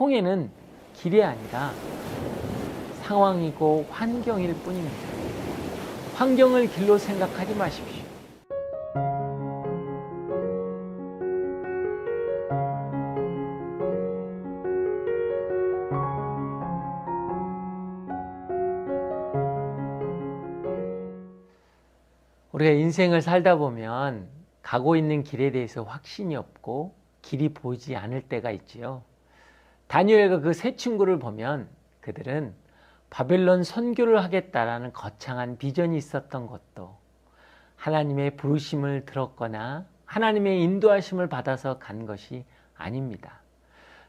홍해는 길이 아니라 상황이고 환경일 뿐입니다. 환경을 길로 생각하지 마십시오. 우리가 인생을 살다 보면 가고 있는 길에 대해서 확신이 없고 길이 보이지 않을 때가 있지요. 다니엘과 그 세 친구를 보면 그들은 바벨론 선교를 하겠다라는 거창한 비전이 있었던 것도, 하나님의 부르심을 들었거나 하나님의 인도하심을 받아서 간 것이 아닙니다.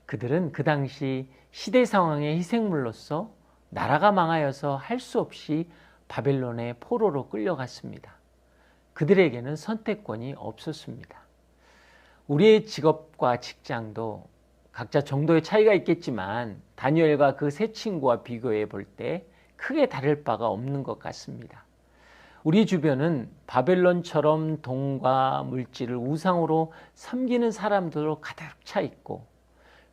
그들은 그 당시 시대 상황의 희생물로서 나라가 망하여서 할 수 없이 바벨론의 포로로 끌려갔습니다. 그들에게는 선택권이 없었습니다. 우리의 직업과 직장도 각자 정도의 차이가 있겠지만 다니엘과 그 세 친구와 비교해 볼 때 크게 다를 바가 없는 것 같습니다. 우리 주변은 바벨론처럼 돈과 물질을 우상으로 섬기는 사람들로 가득 차 있고,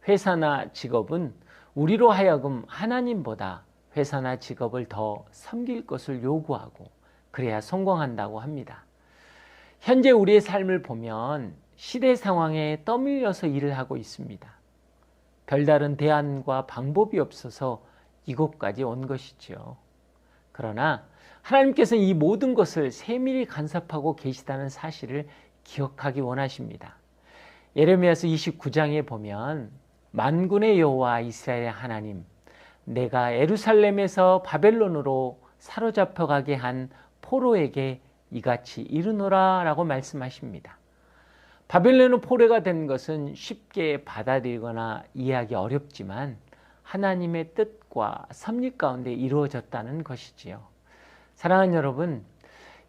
회사나 직업은 우리로 하여금 하나님보다 회사나 직업을 더 섬길 것을 요구하고 그래야 성공한다고 합니다. 현재 우리의 삶을 보면 시대 상황에 떠밀려서 일을 하고 있습니다. 별다른 대안과 방법이 없어서 이곳까지 온 것이죠. 그러나 하나님께서는 이 모든 것을 세밀히 간섭하고 계시다는 사실을 기억하기 원하십니다. 예레미야서 29장에 보면 만군의 여호와 이스라엘의 하나님, 내가 예루살렘에서 바벨론으로 사로잡혀가게 한 포로에게 이같이 이르노라 라고 말씀하십니다. 바벨론의 포로가 된 것은 쉽게 받아들이거나 이해하기 어렵지만 하나님의 뜻과 섭리 가운데 이루어졌다는 것이지요. 사랑하는 여러분,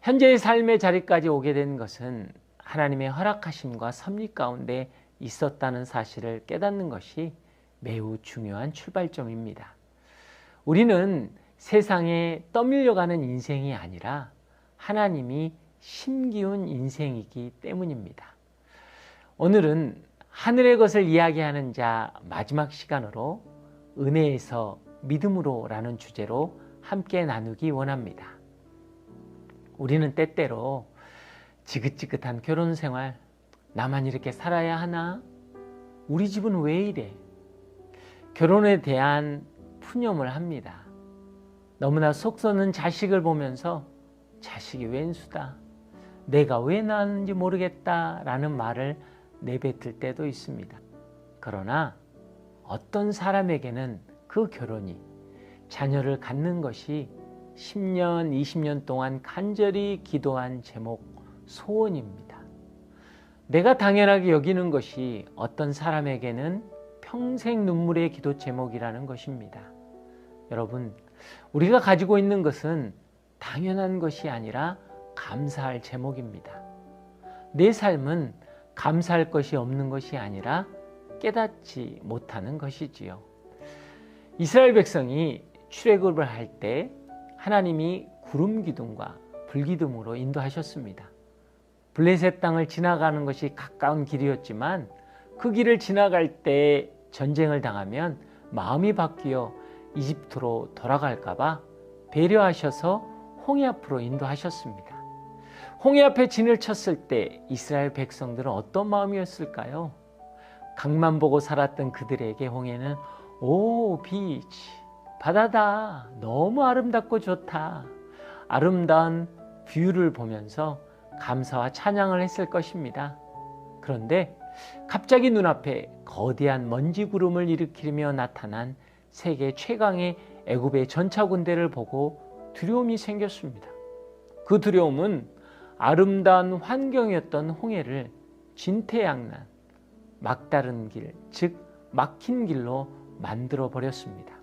현재의 삶의 자리까지 오게 된 것은 하나님의 허락하심과 섭리 가운데 있었다는 사실을 깨닫는 것이 매우 중요한 출발점입니다. 우리는 세상에 떠밀려가는 인생이 아니라 하나님이 심기운 인생이기 때문입니다. 오늘은 하늘의 것을 이야기하는 자 마지막 시간으로 은혜에서 믿음으로 라는 주제로 함께 나누기 원합니다. 우리는 때때로 지긋지긋한 결혼 생활, 나만 이렇게 살아야 하나? 우리 집은 왜 이래? 결혼에 대한 푸념을 합니다. 너무나 속 썩는 자식을 보면서 자식이 웬수다, 내가 왜 낳았는지 모르겠다 라는 말을 내뱉을 때도 있습니다. 그러나 어떤 사람에게는 그 결혼이, 자녀를 갖는 것이 10년, 20년 동안 간절히 기도한 제목, 소원입니다. 내가 당연하게 여기는 것이 어떤 사람에게는 평생 눈물의 기도 제목이라는 것입니다. 여러분, 우리가 가지고 있는 것은 당연한 것이 아니라 감사할 제목입니다. 내 삶은 감사할 것이 없는 것이 아니라 깨닫지 못하는 것이지요. 이스라엘 백성이 출애굽을 할 때 하나님이 구름 기둥과 불 기둥으로 인도하셨습니다. 블레셋 땅을 지나가는 것이 가까운 길이었지만 그 길을 지나갈 때 전쟁을 당하면 마음이 바뀌어 이집트로 돌아갈까 봐 배려하셔서 홍해 앞으로 인도하셨습니다. 홍해 앞에 진을 쳤을 때 이스라엘 백성들은 어떤 마음이었을까요? 강만 보고 살았던 그들에게 홍해는 오 비치, 바다다, 너무 아름답고 좋다, 아름다운 뷰를 보면서 감사와 찬양을 했을 것입니다. 그런데 갑자기 눈앞에 거대한 먼지 구름을 일으키며 나타난 세계 최강의 애굽의 전차 군대를 보고 두려움이 생겼습니다. 그 두려움은 아름다운 환경이었던 홍해를 진퇴양난, 막다른 길, 즉 막힌 길로 만들어 버렸습니다.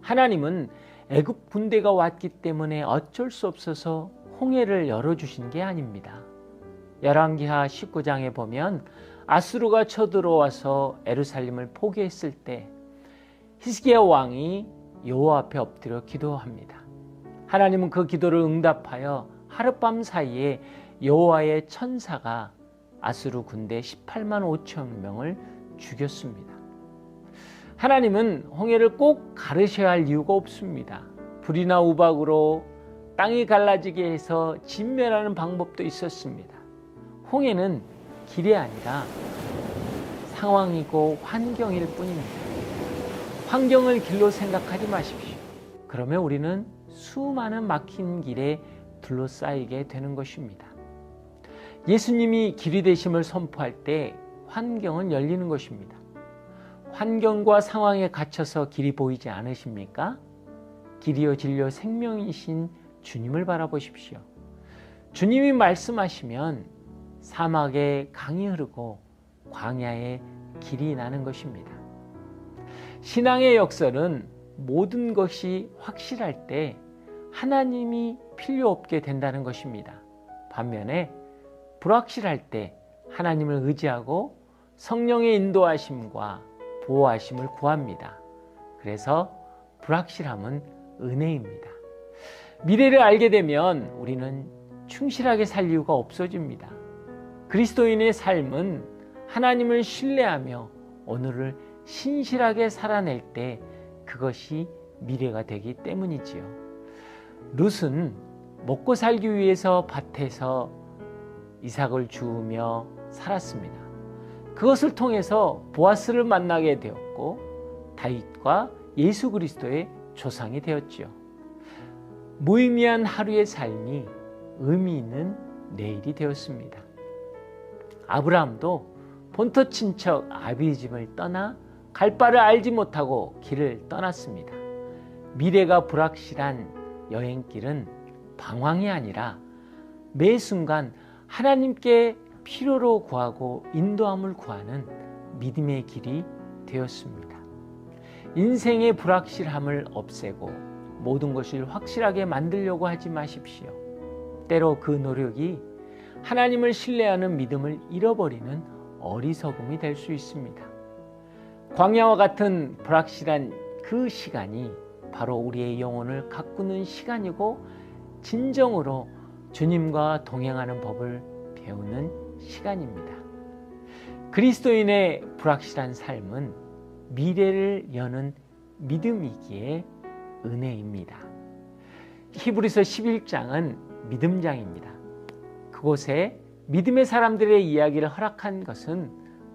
하나님은 애굽 군대가 왔기 때문에 어쩔 수 없어서 홍해를 열어주신 게 아닙니다. 열왕기하 19장에 보면 아수르가 쳐들어와서 예루살렘을 포기했을 때 히스기야 왕이 여호와 앞에 엎드려 기도합니다. 하나님은 그 기도를 응답하여 하룻밤 사이에 여호와의 천사가 아수르 군대 18만 5천 명을 죽였습니다. 하나님은 홍해를 꼭 가르셔야 할 이유가 없습니다. 불이나 우박으로 땅이 갈라지게 해서 진멸하는 방법도 있었습니다. 홍해는 길이 아니라 상황이고 환경일 뿐입니다. 환경을 길로 생각하지 마십시오. 그러면 우리는 수많은 막힌 길에 둘러싸이게 되는 것입니다. 예수님이 길이 되심을 선포할 때 환경은 열리는 것입니다. 환경과 상황에 갇혀서 길이 보이지 않으십니까? 길이요 진리요 생명이신 주님을 바라보십시오. 주님이 말씀하시면 사막에 강이 흐르고 광야에 길이 나는 것입니다. 신앙의 역설은 모든 것이 확실할 때 하나님이 필요 없게 된다는 것입니다. 반면에 불확실할 때 하나님을 의지하고 성령의 인도하심과 보호하심을 구합니다. 그래서 불확실함은 은혜입니다. 미래를 알게 되면 우리는 충실하게 살 이유가 없어집니다. 그리스도인의 삶은 하나님을 신뢰하며 오늘을 신실하게 살아낼 때 그것이 미래가 되기 때문이지요. 룻은 먹고 살기 위해서 밭에서 이삭을 주우며 살았습니다. 그것을 통해서 보아스를 만나게 되었고 다윗과 예수 그리스도의 조상이 되었지요. 무의미한 하루의 삶이 의미 있는 내일이 되었습니다. 아브라함도 본토 친척 아비의 집을 떠나 갈 바를 알지 못하고 길을 떠났습니다. 미래가 불확실한 여행길은 방황이 아니라 매 순간 하나님께 필요로 구하고 인도함을 구하는 믿음의 길이 되었습니다. 인생의 불확실함을 없애고 모든 것을 확실하게 만들려고 하지 마십시오. 때로 그 노력이 하나님을 신뢰하는 믿음을 잃어버리는 어리석음이 될 수 있습니다. 광야와 같은 불확실한 그 시간이 바로 우리의 영혼을 가꾸는 시간이고 진정으로 주님과 동행하는 법을 배우는 시간입니다. 그리스도인의 불확실한 삶은 미래를 여는 믿음이기에 은혜입니다. 히브리서 11장은 믿음장입니다. 그곳에 믿음의 사람들의 이야기를 허락한 것은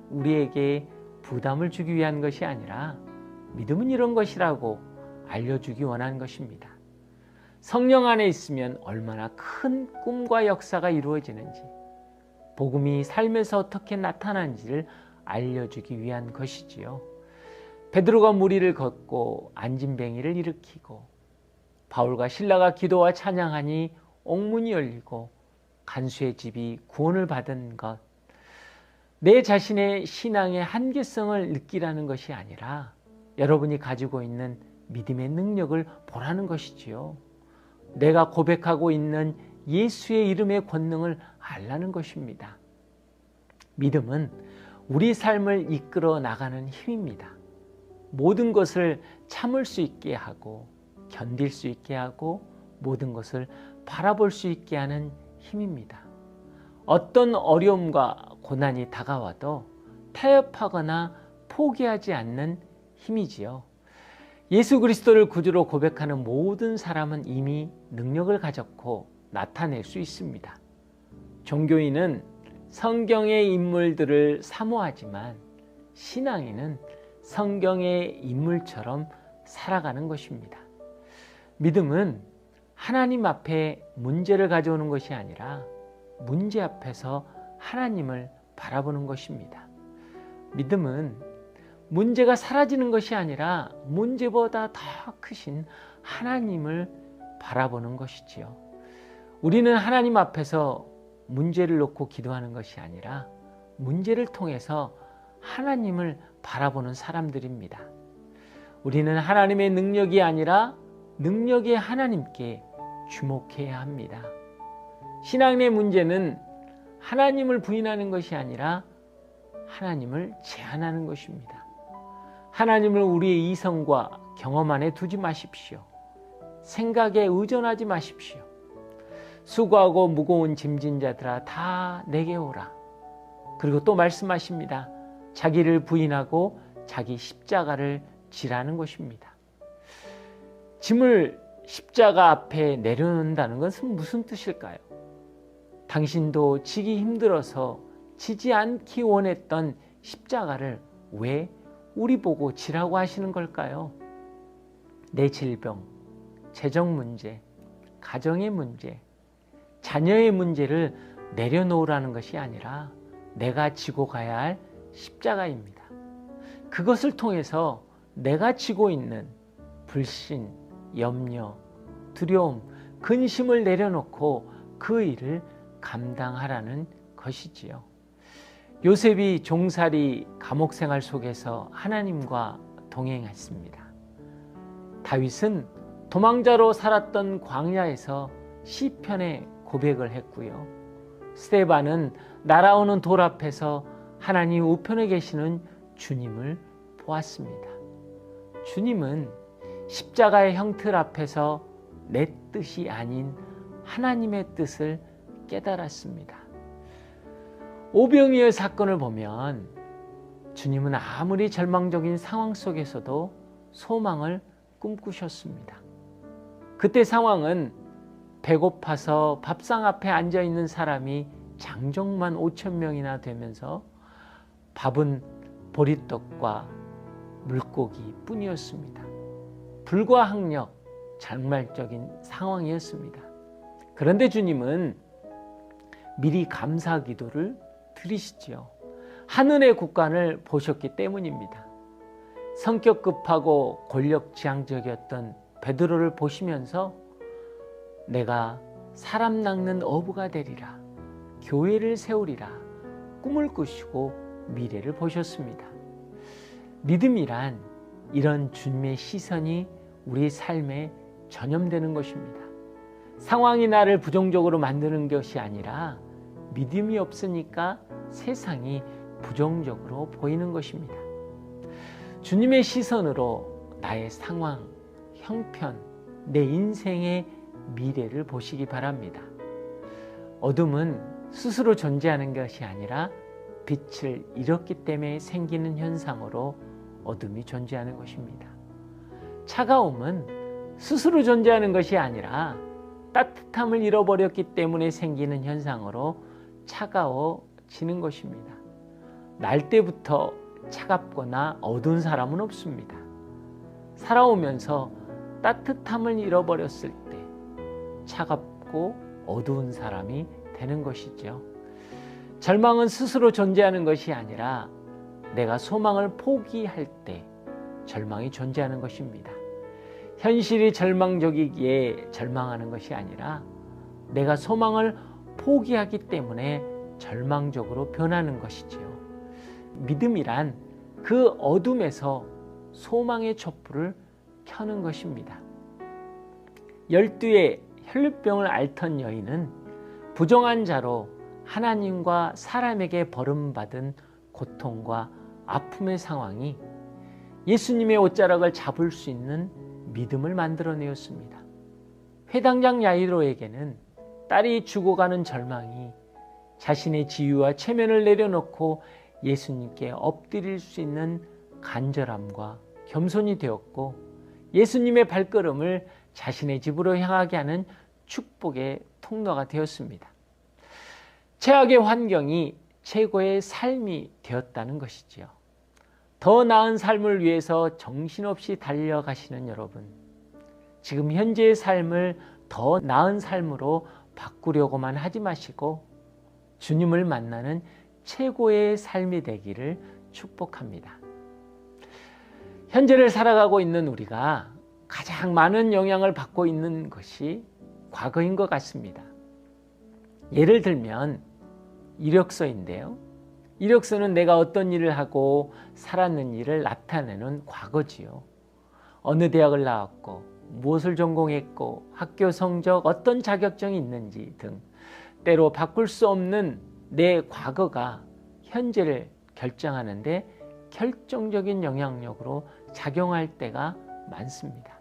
우리에게 부담을 주기 위한 것이 아니라 믿음은 이런 것이라고 알려주기 원한 것입니다. 성령 안에 있으면 얼마나 큰 꿈과 역사가 이루어지는지, 복음이 삶에서 어떻게 나타나는지를 알려주기 위한 것이지요. 베드로가 무리를 걷고 안진뱅이를 일으키고 바울과 실라가 기도와 찬양하니 옥문이 열리고 간수의 집이 구원을 받은 것, 내 자신의 신앙의 한계성을 느끼라는 것이 아니라 여러분이 가지고 있는 믿음의 능력을 보라는 것이지요. 내가 고백하고 있는 예수의 이름의 권능을 알라는 것입니다. 믿음은 우리 삶을 이끌어 나가는 힘입니다. 모든 것을 참을 수 있게 하고 견딜 수 있게 하고 모든 것을 바라볼 수 있게 하는 힘입니다. 어떤 어려움과 고난이 다가와도 타협하거나 포기하지 않는 힘이지요. 예수 그리스도를 구주로 고백하는 모든 사람은 이미 능력을 가졌고 나타낼 수 있습니다. 종교인은 성경의 인물들을 사모하지만 신앙인은 성경의 인물처럼 살아가는 것입니다. 믿음은 하나님 앞에 문제를 가져오는 것이 아니라 문제 앞에서 하나님을 바라보는 것입니다. 믿음은 문제가 사라지는 것이 아니라 문제보다 더 크신 하나님을 바라보는 것이지요. 우리는 하나님 앞에서 문제를 놓고 기도하는 것이 아니라 문제를 통해서 하나님을 바라보는 사람들입니다. 우리는 하나님의 능력이 아니라 능력의 하나님께 주목해야 합니다. 신앙의 문제는 하나님을 부인하는 것이 아니라 하나님을 제한하는 것입니다. 하나님을 우리의 이성과 경험 안에 두지 마십시오. 생각에 의존하지 마십시오. 수고하고 무거운 짐진 자들아 다 내게 오라. 그리고 또 말씀하십니다. 자기를 부인하고 자기 십자가를 지라는 것입니다. 짐을 십자가 앞에 내려놓는다는 것은 무슨 뜻일까요? 당신도 지기 힘들어서 지지 않기 원했던 십자가를 왜 우리 보고 지라고 하시는 걸까요? 내 질병, 재정 문제, 가정의 문제, 자녀의 문제를 내려놓으라는 것이 아니라 내가 지고 가야 할 십자가입니다. 그것을 통해서 내가 지고 있는 불신, 염려, 두려움, 근심을 내려놓고 그 일을 감당하라는 것이지요. 요셉이 종살이 감옥 생활 속에서 하나님과 동행했습니다. 다윗은 도망자로 살았던 광야에서 시편의 고백을 했고요. 스데반은 날아오는 돌 앞에서 하나님 우편에 계시는 주님을 보았습니다. 주님은 십자가의 형틀 앞에서 내 뜻이 아닌 하나님의 뜻을 깨달았습니다. 오병이어 사건을 보면 주님은 아무리 절망적인 상황 속에서도 소망을 꿈꾸셨습니다. 그때 상황은 배고파서 밥상 앞에 앉아있는 사람이 장정만 5천 명이나 되면서 밥은 보리떡과 물고기 뿐이었습니다. 불가항력, 절망적인 상황이었습니다. 그런데 주님은 미리 감사 기도를 드리시지요. 하늘의 국간을 보셨기 때문입니다. 성격 급하고 권력지향적이었던 베드로를 보시면서 내가 사람 낚는 어부가 되리라, 교회를 세우리라 꿈을 꾸시고 미래를 보셨습니다. 믿음이란 이런 주님의 시선이 우리 삶에 전염되는 것입니다. 상황이 나를 부정적으로 만드는 것이 아니라 믿음이 없으니까 세상이 부정적으로 보이는 것입니다. 주님의 시선으로 나의 상황, 형편, 내 인생의 미래를 보시기 바랍니다. 어둠은 스스로 존재하는 것이 아니라 빛을 잃었기 때문에 생기는 현상으로 어둠이 존재하는 것입니다. 차가움은 스스로 존재하는 것이 아니라 따뜻함을 잃어버렸기 때문에 생기는 현상으로 차가워지는 것입니다. 날 때부터 차갑거나 어두운 사람은 없습니다. 살아오면서 따뜻함을 잃어버렸을 때 차갑고 어두운 사람이 되는 것이죠. 절망은 스스로 존재하는 것이 아니라 내가 소망을 포기할 때 절망이 존재하는 것입니다. 현실이 절망적이기에 절망하는 것이 아니라 내가 소망을 포기하기 때문에 절망적으로 변하는 것이지요. 믿음이란 그 어둠에서 소망의 촛불을 켜는 것입니다. 12의 혈루병을 앓던 여인은 부정한 자로 하나님과 사람에게 버림받은 고통과 아픔의 상황이 예수님의 옷자락을 잡을 수 있는 믿음을 만들어내었습니다. 회당장 야이로에게는 딸이 죽어가는 절망이 자신의 지위와 체면을 내려놓고 예수님께 엎드릴 수 있는 간절함과 겸손이 되었고 예수님의 발걸음을 자신의 집으로 향하게 하는 축복의 통로가 되었습니다. 최악의 환경이 최고의 삶이 되었다는 것이지요. 더 나은 삶을 위해서 정신없이 달려가시는 여러분, 지금 현재의 삶을 더 나은 삶으로 바꾸려고만 하지 마시고 주님을 만나는 최고의 삶이 되기를 축복합니다. 현재를 살아가고 있는 우리가 가장 많은 영향을 받고 있는 것이 과거인 것 같습니다. 예를 들면 이력서인데요. 이력서는 내가 어떤 일을 하고 살았는 일을 나타내는 과거지요. 어느 대학을 나왔고 무엇을 전공했고 학교 성적 어떤 자격증이 있는지 등 때로 바꿀 수 없는 내 과거가 현재를 결정하는데 결정적인 영향력으로 작용할 때가 많습니다.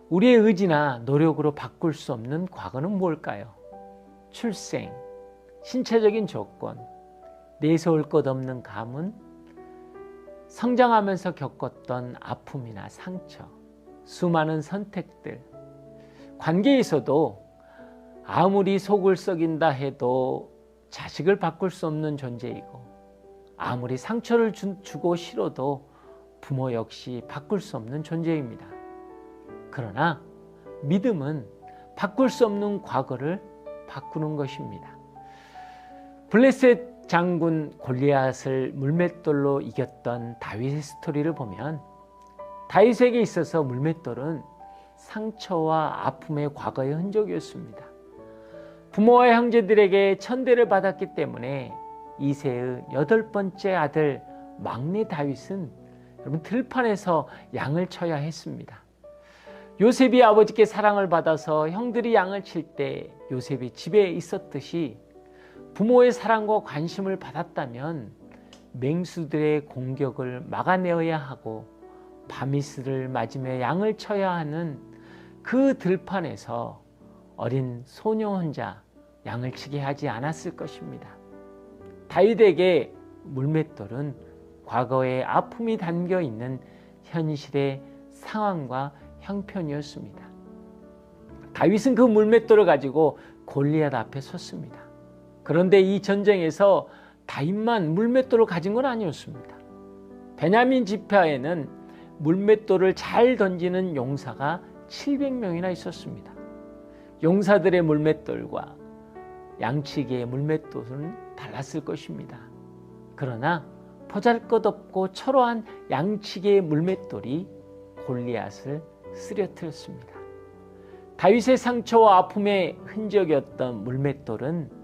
우리의 의지나 노력으로 바꿀 수 없는 과거는 뭘까요? 출생, 신체적인 조건, 내세울 것 없는 가문, 성장하면서 겪었던 아픔이나 상처, 수많은 선택들, 관계에서도 아무리 속을 썩인다 해도 자식을 바꿀 수 없는 존재이고, 아무리 상처를 주고 싫어도 부모 역시 바꿀 수 없는 존재입니다. 그러나 믿음은 바꿀 수 없는 과거를 바꾸는 것입니다. 블레셋 장군 골리앗을 물맷돌로 이겼던 다윗의 스토리를 보면 다윗에게 있어서 물맷돌은 상처와 아픔의 과거의 흔적이었습니다. 부모와 형제들에게 천대를 받았기 때문에 이새의 8번째 아들 막내 다윗은 여러분 들판에서 양을 쳐야 했습니다. 요셉이 아버지께 사랑을 받아서 형들이 양을 칠 때 요셉이 집에 있었듯이 부모의 사랑과 관심을 받았다면 맹수들의 공격을 막아내어야 하고 밤이슬을 맞으며 양을 쳐야 하는 그 들판에서 어린 소녀 혼자 양을 치게 하지 않았을 것입니다. 다윗에게 물맷돌은 과거의 아픔이 담겨있는 현실의 상황과 형편이었습니다. 다윗은 그 물맷돌을 가지고 골리앗 앞에 섰습니다. 그런데 이 전쟁에서 다윗만 물맷돌을 가진 건 아니었습니다. 베냐민 지파에는 물맷돌을 잘 던지는 용사가 700명이나 있었습니다. 용사들의 물맷돌과 양치기의 물맷돌은 달랐을 것입니다. 그러나 보잘것없고 초라한 양치기의 물맷돌이 골리앗을 쓰러뜨렸습니다. 다윗의 상처와 아픔의 흔적이었던 물맷돌은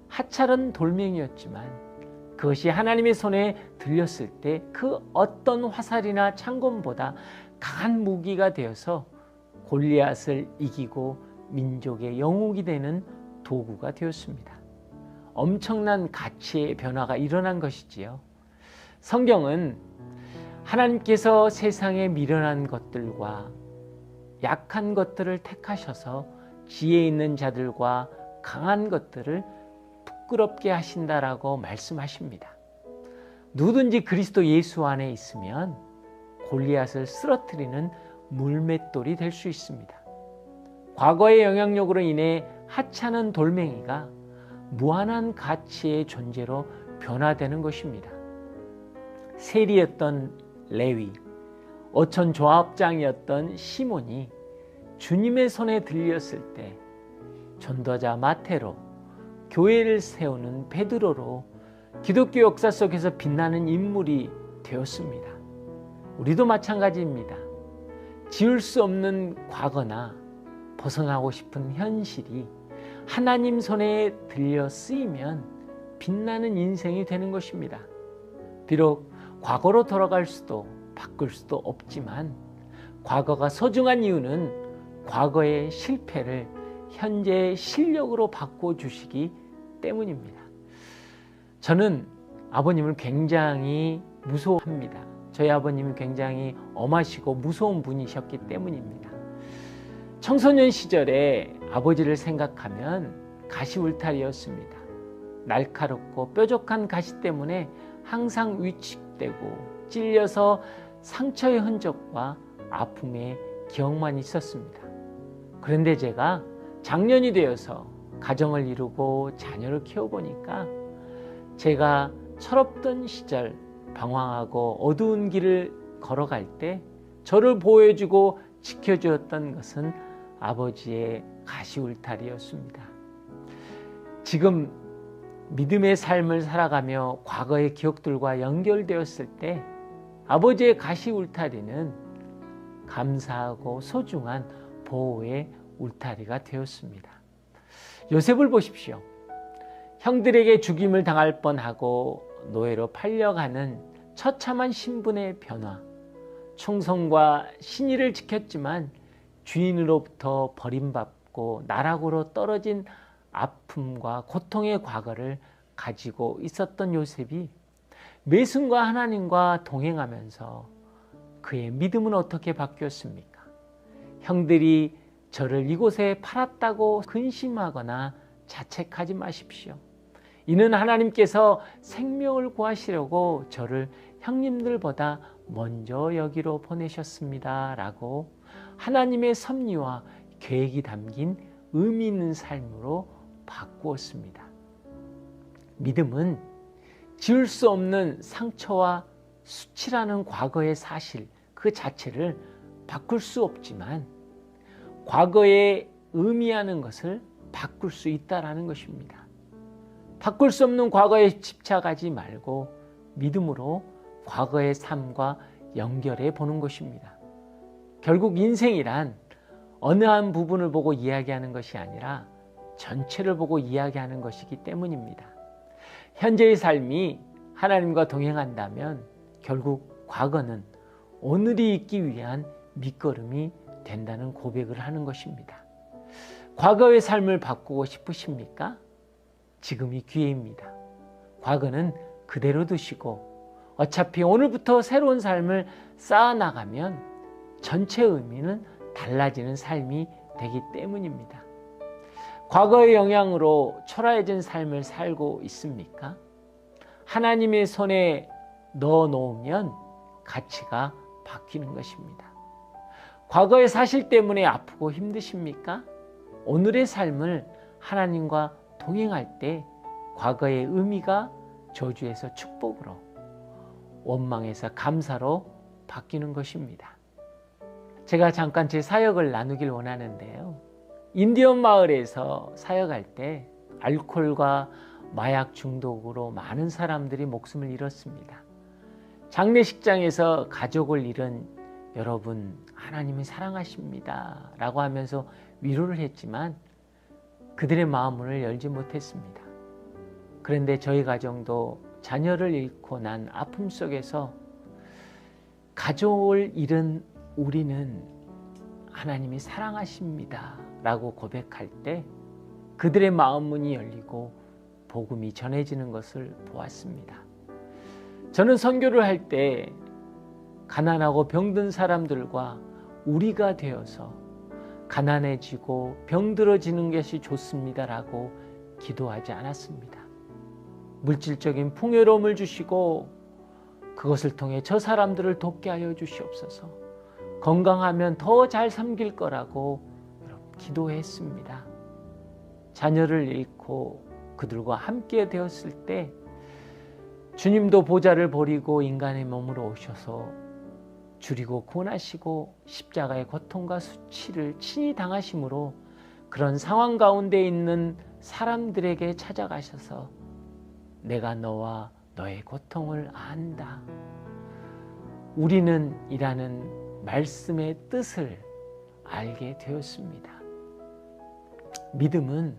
하찮은 돌멩이였지만 그것이 하나님의 손에 들렸을 때 그 어떤 화살이나 창검보다 강한 무기가 되어서 골리앗을 이기고 민족의 영웅이 되는 도구가 되었습니다. 엄청난 가치의 변화가 일어난 것이지요. 성경은 하나님께서 세상에 미련한 것들과 약한 것들을 택하셔서 지혜 있는 자들과 강한 것들을 부끄럽게 하신다라고 말씀하십니다. 누구든지 그리스도 예수 안에 있으면 골리앗을 쓰러뜨리는 물맷돌이 될 수 있습니다. 과거의 영향력으로 인해 하찮은 돌멩이가 무한한 가치의 존재로 변화되는 것입니다. 세리였던 레위, 어촌 조합장이었던 시몬이 주님의 손에 들렸을 때 전도자 마태로, 교회를 세우는 베드로로 기독교 역사 속에서 빛나는 인물이 되었습니다. 우리도 마찬가지입니다. 지울 수 없는 과거나 벗어나고 싶은 현실이 하나님 손에 들려 쓰이면 빛나는 인생이 되는 것입니다. 비록 과거로 돌아갈 수도 바꿀 수도 없지만 과거가 소중한 이유는 과거의 실패를 현재의 실력으로 바꿔주시기 때문입니다. 저는 아버님을 굉장히 무서워합니다. 저희 아버님은 굉장히 엄하시고 무서운 분이셨기 때문입니다. 청소년 시절에 아버지를 생각하면 가시 울타리였습니다. 날카롭고 뾰족한 가시 때문에 항상 위축되고 찔려서 상처의 흔적과 아픔의 기억만 있었습니다. 그런데 제가 장년이 되어서 가정을 이루고 자녀를 키워보니까 제가 철없던 시절 방황하고 어두운 길을 걸어갈 때 저를 보호해주고 지켜주었던 것은 아버지의 가시 울타리였습니다. 지금 믿음의 삶을 살아가며 과거의 기억들과 연결되었을 때 아버지의 가시 울타리는 감사하고 소중한 보호의 울타리가 되었습니다. 요셉을 보십시오. 형들에게 죽임을 당할 뻔하고 노예로 팔려가는 처참한 신분의 변화, 충성과 신의를 지켰지만 주인으로부터 버림받고 나락으로 떨어진 아픔과 고통의 과거를 가지고 있었던 요셉이 매순과 하나님과 동행하면서 그의 믿음은 어떻게 바뀌었습니까? 형들이 저를 이곳에 팔았다고 근심하거나 자책하지 마십시오. 이는 하나님께서 생명을 구하시려고 저를 형님들보다 먼저 여기로 보내셨습니다. 라고 하나님의 섭리와 계획이 담긴 의미 있는 삶으로 바꾸었습니다. 믿음은 지울 수 없는 상처와 수치라는 과거의 사실 그 자체를 바꿀 수 없지만 과거에 의미하는 것을 바꿀 수 있다는 것입니다. 바꿀 수 없는 과거에 집착하지 말고 믿음으로 과거의 삶과 연결해 보는 것입니다. 결국 인생이란 어느 한 부분을 보고 이야기하는 것이 아니라 전체를 보고 이야기하는 것이기 때문입니다. 현재의 삶이 하나님과 동행한다면 결국 과거는 오늘이 있기 위한 밑거름이 된다는 고백을 하는 것입니다. 과거의 삶을 바꾸고 싶으십니까? 지금이 기회입니다. 과거는 그대로 두시고 어차피 오늘부터 새로운 삶을 쌓아나가면 전체 의미는 달라지는 삶이 되기 때문입니다. 과거의 영향으로 초라해진 삶을 살고 있습니까? 하나님의 손에 넣어놓으면 가치가 바뀌는 것입니다. 과거의 사실 때문에 아프고 힘드십니까? 오늘의 삶을 하나님과 동행할 때 과거의 의미가 저주에서 축복으로, 원망에서 감사로 바뀌는 것입니다. 제가 잠깐 제 사역을 나누길 원하는데요. 인디언 마을에서 사역할 때 알코올과 마약 중독으로 많은 사람들이 목숨을 잃었습니다. 장례식장에서 가족을 잃은 여러분, 하나님이 사랑하십니다 라고 하면서 위로를 했지만 그들의 마음을 열지 못했습니다. 그런데 저희 가정도 자녀를 잃고 난 아픔 속에서 가족을 잃은 우리는 하나님이 사랑하십니다 라고 고백할 때 그들의 마음 문이 열리고 복음이 전해지는 것을 보았습니다. 저는 선교를 할 때 가난하고 병든 사람들과 우리가 되어서 가난해지고 병들어지는 것이 좋습니다라고 기도하지 않았습니다. 물질적인 풍요로움을 주시고 그것을 통해 저 사람들을 돕게 하여 주시옵소서. 건강하면 더 잘 섬길 거라고 기도했습니다. 자녀를 잃고 그들과 함께 되었을 때 주님도 보좌를 버리고 인간의 몸으로 오셔서 줄이고 고나시고 십자가의 고통과 수치를 친히 당하심으로 그런 상황 가운데 있는 사람들에게 찾아가셔서 내가 너와 너의 고통을 안다. 우리는 이라는 말씀의 뜻을 알게 되었습니다. 믿음은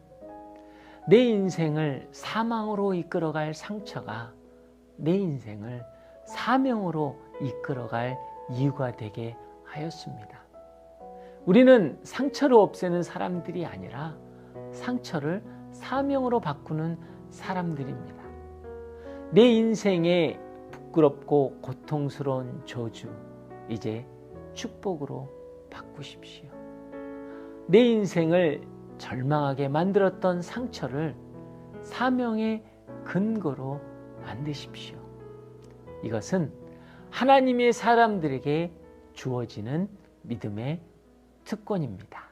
내 인생을 사망으로 이끌어갈 상처가 내 인생을 사명으로 이끌어갈 이유가 되게 하였습니다. 우리는 상처를 없애는 사람들이 아니라 상처를 사명으로 바꾸는 사람들입니다. 내 인생의 부끄럽고 고통스러운 저주 이제 축복으로 바꾸십시오. 내 인생을 절망하게 만들었던 상처를 사명의 근거로 만드십시오. 이것은 하나님의 사람들에게 주어지는 믿음의 특권입니다.